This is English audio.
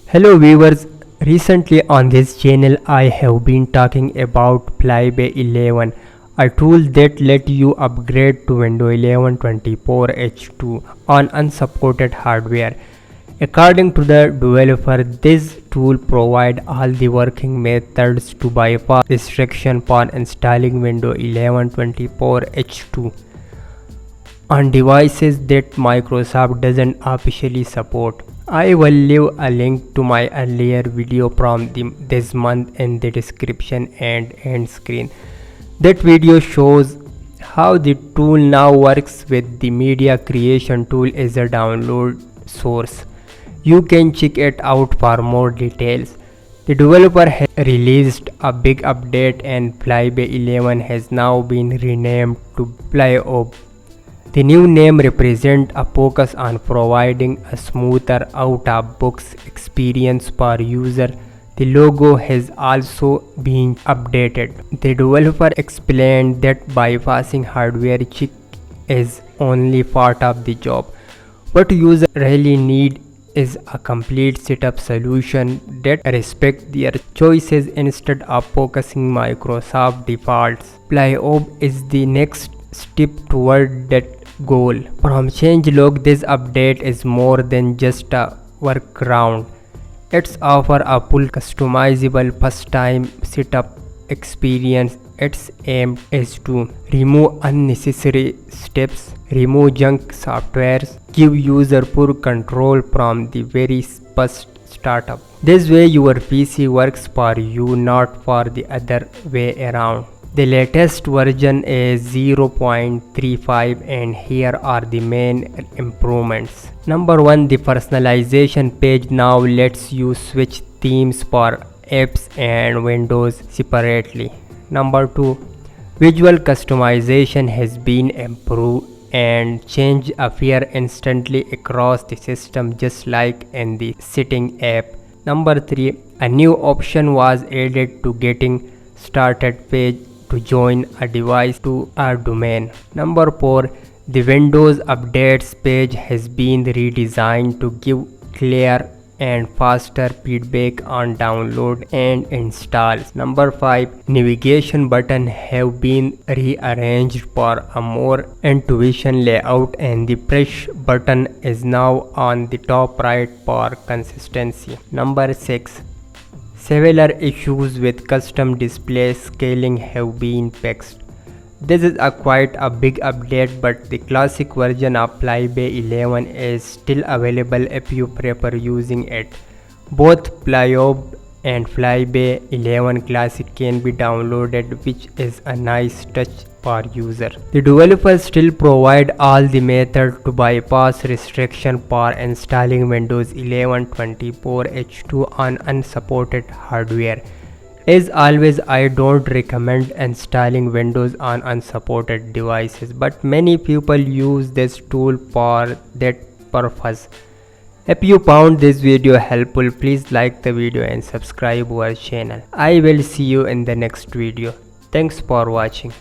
Hello viewers, recently on this channel I have been talking about Flyby11, a tool that lets you upgrade to Windows 11 24H2 on unsupported hardware. According to the developer, this tool provides all the working methods to bypass restriction for installing Windows 11 24H2 on devices that Microsoft doesn't officially support. I will leave a link to my earlier video from this month in the description and end screen. That video shows how the tool now works with the media creation tool as a download source. You can check it out for more details. The developer has released a big update and Flyby11 has now been renamed to FlyOBE. The new name represents a focus on providing a smoother out-of-box experience for user. The logo has also been updated. The developer explained that bypassing hardware check is only part of the job. What users really need is a complete setup solution that respects their choices instead of focusing Microsoft defaults. FlyOBE is the next step toward that goal. From changelog, this update is more than just a workaround. It's offer a full customizable first-time setup experience. Its aim is to remove unnecessary steps, remove junk softwares, give user full control from the very first startup. This way your PC works for you, not for the other way around. The latest version is 0.35 and here are the main improvements. Number 1, the personalization page now lets you switch themes for apps and windows separately. Number 2, visual customization has been improved and change appear instantly across the system just like in the setting app. Number 3, a new option was added to getting started page to join a device to a domain. Number 4, the Windows updates page has been redesigned to give clear and faster feedback on download and installs. Number 5, navigation buttons have been rearranged for a more intuitive layout and the push button is now on the top right for consistency. Number 6, several issues with custom display scaling have been fixed. This is quite a big update, but the classic version of Flyby11 is still available if you prefer using it. Both FlyOBE and Flyby11 Classic can be downloaded, which is a nice touch for user. The developers still provide all the methods to bypass restriction for installing Windows 11 24H2 on unsupported hardware. As always, I don't recommend installing Windows on unsupported devices, but many people use this tool for that purpose. If you found this video helpful, please like the video and subscribe our channel. I will see you in the next video. Thanks for watching.